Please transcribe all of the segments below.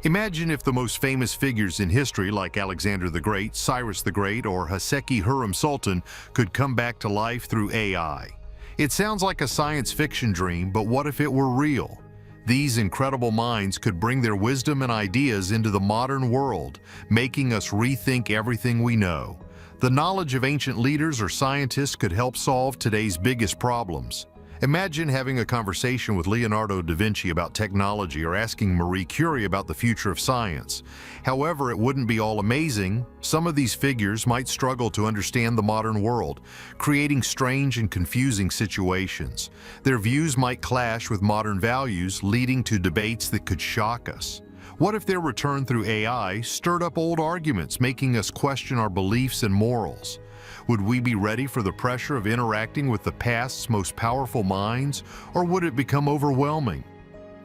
Imagine if the most famous figures in history like Alexander the Great, Cyrus the Great, or Haseki Hürrem Sultan could come back to life through AI. It sounds like a science fiction dream, but what if it were real? These incredible minds could bring their wisdom and ideas into the modern world, making us rethink everything we know. The knowledge of ancient leaders or scientists could help solve today's biggest problems. Imagine having a conversation with Leonardo da Vinci about technology or asking Marie Curie about the future of science. However, it wouldn't be all amazing. Some of these figures might struggle to understand the modern world, creating strange and confusing situations. Their views might clash with modern values, leading to debates that could shock us. What if their return through AI stirred up old arguments, making us question our beliefs and morals? Would we be ready for the pressure of interacting with the past's most powerful minds, or would it become overwhelming?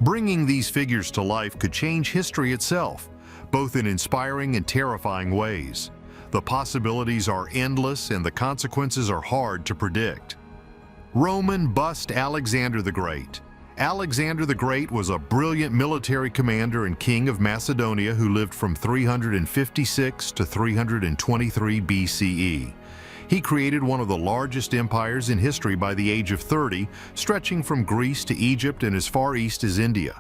Bringing these figures to life could change history itself, both in inspiring and terrifying ways. The possibilities are endless and the consequences are hard to predict. Roman bust Alexander the Great. Alexander the Great was a brilliant military commander and king of Macedonia who lived from 356 to 323 BCE. He created one of the largest empires in history by the age of 30, stretching from Greece to Egypt and as far east as India.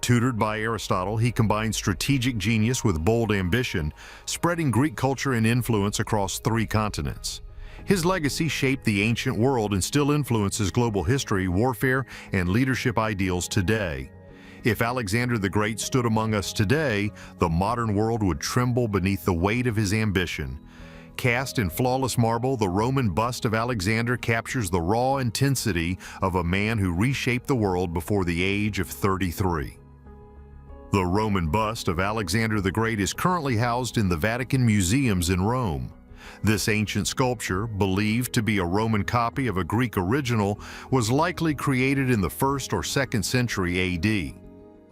Tutored by Aristotle, he combined strategic genius with bold ambition, spreading Greek culture and influence across 3 continents. His legacy shaped the ancient world and still influences global history, warfare, and leadership ideals today. If Alexander the Great stood among us today, the modern world would tremble beneath the weight of his ambition. Cast in flawless marble, the Roman bust of Alexander captures the raw intensity of a man who reshaped the world before the age of 33. The Roman bust of Alexander the Great is currently housed in the Vatican museums in Rome. This ancient sculpture, believed to be a Roman copy of a Greek original, was likely created in the 1st or 2nd century AD.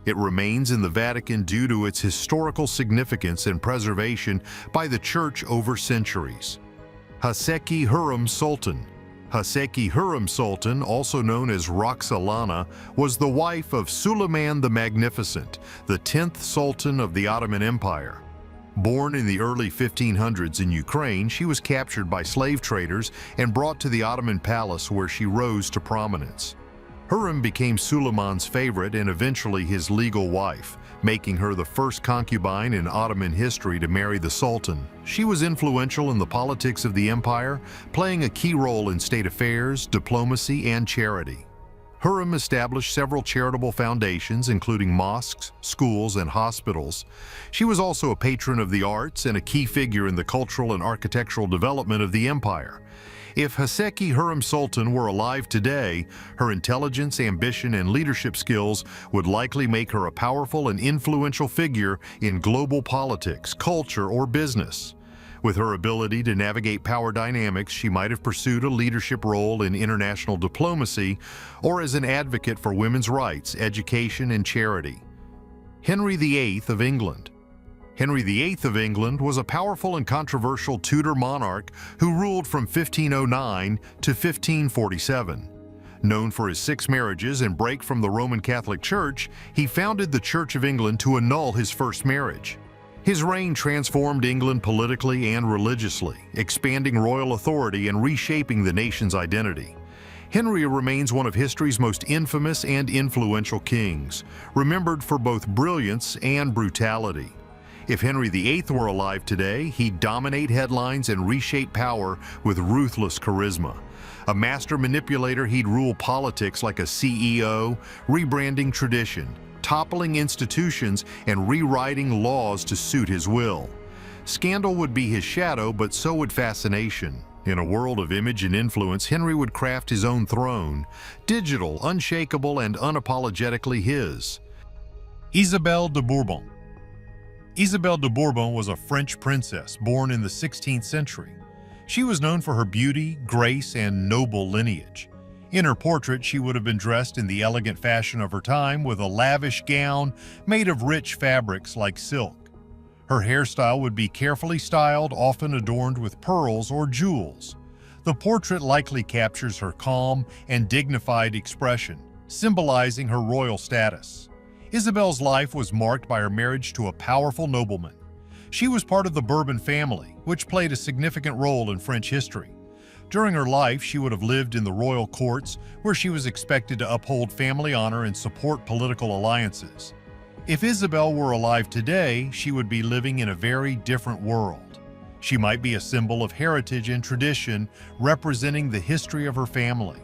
It remains in the Vatican due to its historical significance and preservation by the Church over centuries. Haseki Hürrem Sultan. Haseki Hürrem Sultan, also known as Roxolana, was the wife of Suleiman the Magnificent, the 10th Sultan of the Ottoman Empire. Born in the early 1500s in Ukraine, she was captured by slave traders and brought to the Ottoman palace where she rose to prominence. Hürrem became Suleiman's favorite and eventually his legal wife, making her the first concubine in Ottoman history to marry the Sultan. She was influential in the politics of the empire, playing a key role in state affairs, diplomacy, and charity. Hürrem established several charitable foundations, including mosques, schools, and hospitals. She was also a patron of the arts and a key figure in the cultural and architectural development of the empire. If Haseki Hürrem Sultan were alive today, her intelligence, ambition, and leadership skills would likely make her a powerful and influential figure in global politics, culture, or business. With her ability to navigate power dynamics, she might have pursued a leadership role in international diplomacy or as an advocate for women's rights, education, and charity. Henry VIII of England. Henry VIII of England was a powerful and controversial Tudor monarch who ruled from 1509 to 1547. Known for his 6 marriages and break from the Roman Catholic Church, he founded the Church of England to annul his first marriage. His reign transformed England politically and religiously, expanding royal authority and reshaping the nation's identity. Henry remains one of history's most infamous and influential kings, remembered for both brilliance and brutality. If Henry VIII were alive today, he'd dominate headlines and reshape power with ruthless charisma. A master manipulator, he'd rule politics like a CEO, rebranding tradition, toppling institutions, and rewriting laws to suit his will. Scandal would be his shadow, but so would fascination. In a world of image and influence, Henry would craft his own throne, digital, unshakable, and unapologetically his. Isabelle de Bourbon. Isabelle de Bourbon was a French princess born in the 16th century. She was known for her beauty, grace, and noble lineage. In her portrait, she would have been dressed in the elegant fashion of her time with a lavish gown made of rich fabrics like silk. Her hairstyle would be carefully styled, often adorned with pearls or jewels. The portrait likely captures her calm and dignified expression, symbolizing her royal status. Isabel's life was marked by her marriage to a powerful nobleman. She was part of the Bourbon family, which played a significant role in French history. During her life, she would have lived in the royal courts, where she was expected to uphold family honor and support political alliances. If Isabel were alive today, she would be living in a very different world. She might be a symbol of heritage and tradition, representing the history of her family.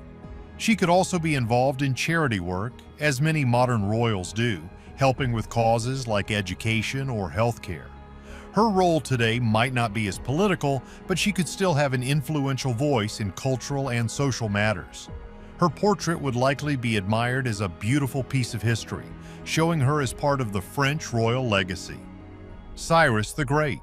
She could also be involved in charity work, as many modern royals do, helping with causes like education or healthcare. Her role today might not be as political, but she could still have an influential voice in cultural and social matters. Her portrait would likely be admired as a beautiful piece of history, showing her as part of the French royal legacy. Cyrus the Great.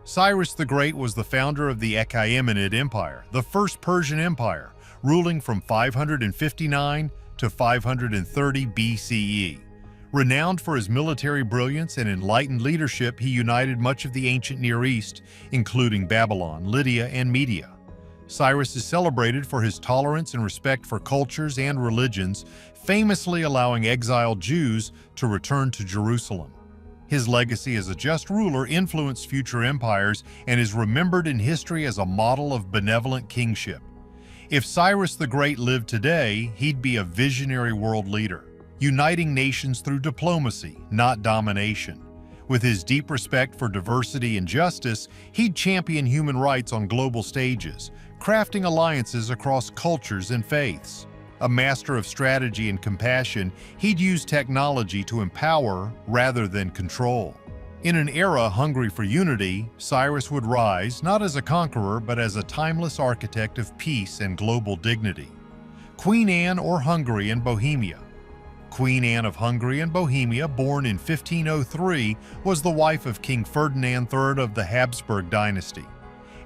Cyrus the Great was the founder of the Achaemenid Empire, the first Persian empire, ruling from 559 to 530 BCE. Renowned for his military brilliance and enlightened leadership, he united much of the ancient Near East, including Babylon, Lydia, and Media. Cyrus is celebrated for his tolerance and respect for cultures and religions, famously allowing exiled Jews to return to Jerusalem. His legacy as a just ruler influenced future empires and is remembered in history as a model of benevolent kingship. If Cyrus the Great lived today, he'd be a visionary world leader, uniting nations through diplomacy, not domination. With his deep respect for diversity and justice, he'd champion human rights on global stages, crafting alliances across cultures and faiths. A master of strategy and compassion, he'd use technology to empower rather than control. In an era hungry for unity, Cyrus would rise not as a conqueror but as a timeless architect of peace and global dignity. Queen Anne or Hungary and Bohemia. Queen Anne of Hungary and Bohemia, born in 1503, was the wife of King Ferdinand III of the Habsburg dynasty.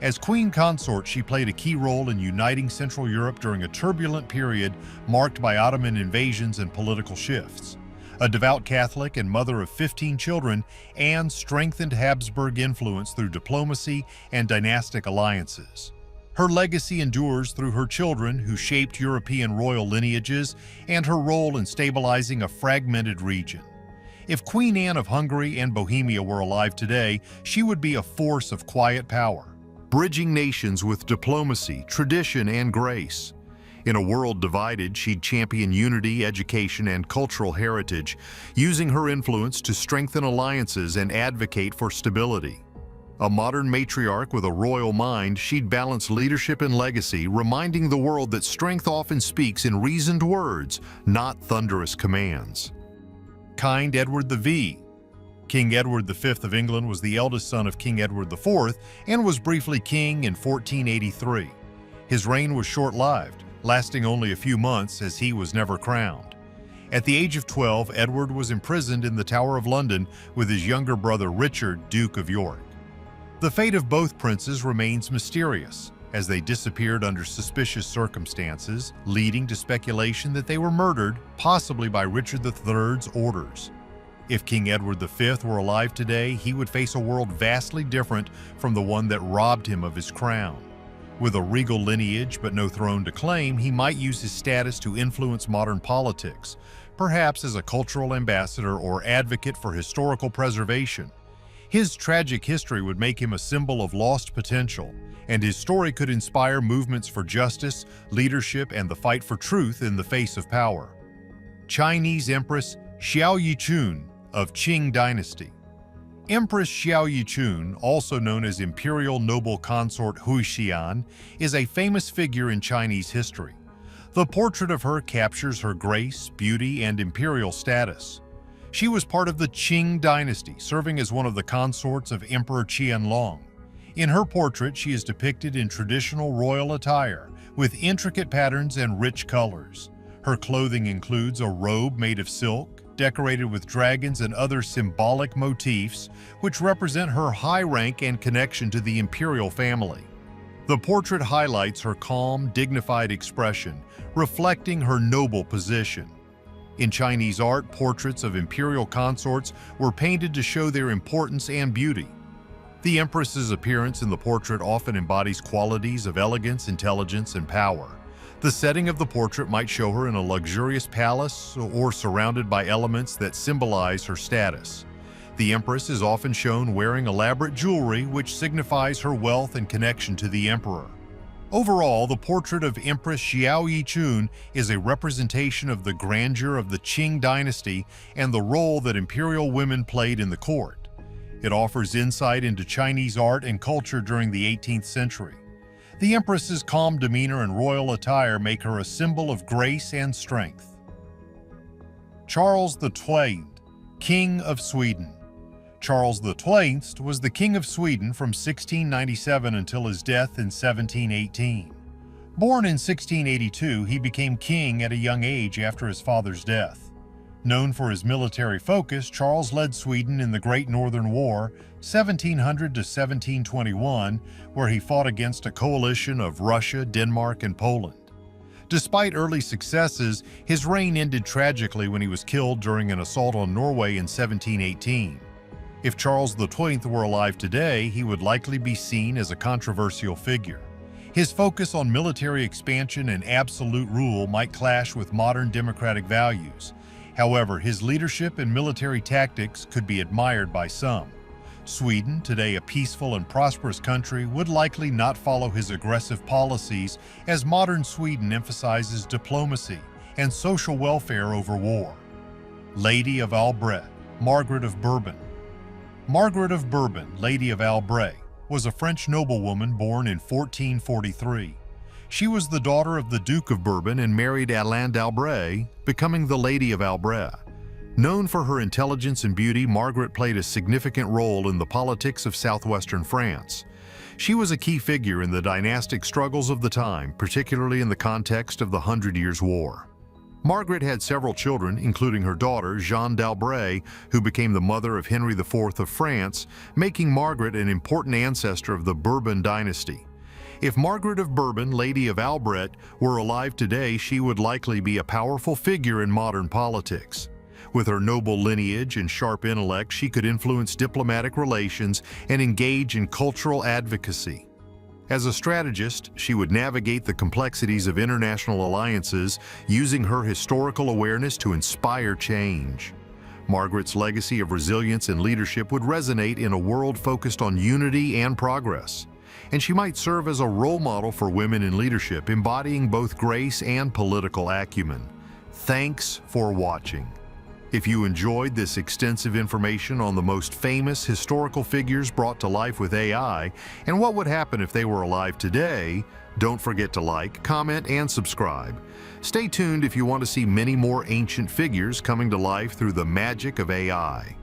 As queen consort, she played a key role in uniting Central Europe during a turbulent period marked by Ottoman invasions and political shifts. A devout Catholic and mother of 15 children, Anne strengthened Habsburg influence through diplomacy and dynastic alliances. Her legacy endures through her children, who shaped European royal lineages, and her role in stabilizing a fragmented region. If Queen Anne of Hungary and Bohemia were alive today, she would be a force of quiet power, bridging nations with diplomacy, tradition, and grace. In a world divided, she'd champion unity, education, and cultural heritage, using her influence to strengthen alliances and advocate for stability. A modern matriarch with a royal mind, she'd balance leadership and legacy, reminding the world that strength often speaks in reasoned words, not thunderous commands. Kind Edward V. King Edward V of England was the eldest son of King Edward IV and was briefly king in 1483. His reign was short-lived, lasting only a few months as he was never crowned. At the age of 12, Edward was imprisoned in the Tower of London with his younger brother Richard, Duke of York. The fate of both princes remains mysterious, as they disappeared under suspicious circumstances, leading to speculation that they were murdered, possibly by Richard III's orders. If King Edward V were alive today, he would face a world vastly different from the one that robbed him of his crown. With a regal lineage but no throne to claim, he might use his status to influence modern politics, perhaps as a cultural ambassador or advocate for historical preservation. His tragic history would make him a symbol of lost potential, and his story could inspire movements for justice, leadership, and the fight for truth in the face of power. Chinese Empress Xiao Yichun of Qing Dynasty. Empress Xiao Yichun, also known as Imperial Noble Consort Huixian, is a famous figure in Chinese history. The portrait of her captures her grace, beauty, and imperial status. She was part of the Qing dynasty, serving as one of the consorts of Emperor Qianlong. In her portrait, she is depicted in traditional royal attire, with intricate patterns and rich colors. Her clothing includes a robe made of silk, decorated with dragons and other symbolic motifs, which represent her high rank and connection to the imperial family. The portrait highlights her calm, dignified expression, reflecting her noble position. In Chinese art, portraits of imperial consorts were painted to show their importance and beauty. The empress's appearance in the portrait often embodies qualities of elegance, intelligence, and power. The setting of the portrait might show her in a luxurious palace or surrounded by elements that symbolize her status. The empress is often shown wearing elaborate jewelry, which signifies her wealth and connection to the emperor. Overall, the portrait of Empress Xiao Yichun is a representation of the grandeur of the Qing dynasty and the role that imperial women played in the court. It offers insight into Chinese art and culture during the 18th century. The empress's calm demeanor and royal attire make her a symbol of grace and strength. Charles XII, King of Sweden. Charles XII was the King of Sweden from 1697 until his death in 1718. Born in 1682, he became king at a young age after his father's death. Known for his military focus, Charles led Sweden in the Great Northern War, 1700 to 1721, where he fought against a coalition of Russia, Denmark, and Poland. Despite early successes, his reign ended tragically when he was killed during an assault on Norway in 1718. If Charles XII were alive today, he would likely be seen as a controversial figure. His focus on military expansion and absolute rule might clash with modern democratic values. However, his leadership and military tactics could be admired by some. Sweden, today a peaceful and prosperous country, would likely not follow his aggressive policies, as modern Sweden emphasizes diplomacy and social welfare over war. Lady of Albret, Margaret of Bourbon. Margaret of Bourbon, Lady of Albret, was a French noblewoman born in 1443. She was the daughter of the Duke of Bourbon and married Alain d'Albret, becoming the Lady of Albret. Known for her intelligence and beauty, Margaret played a significant role in the politics of southwestern France. She was a key figure in the dynastic struggles of the time, particularly in the context of the 100 Years' War. Margaret had several children, including her daughter, Jeanne d'Albret, who became the mother of Henry IV of France, making Margaret an important ancestor of the Bourbon dynasty. If Margaret of Bourbon, Lady of Albret, were alive today, she would likely be a powerful figure in modern politics. With her noble lineage and sharp intellect, she could influence diplomatic relations and engage in cultural advocacy. As a strategist, she would navigate the complexities of international alliances, using her historical awareness to inspire change. Margaret's legacy of resilience and leadership would resonate in a world focused on unity and progress. And she might serve as a role model for women in leadership, embodying both grace and political acumen. Thanks for watching. If you enjoyed this extensive information on the most famous historical figures brought to life with AI and what would happen if they were alive today, don't forget to like, comment, and subscribe. Stay tuned if you want to see many more ancient figures coming to life through the magic of AI.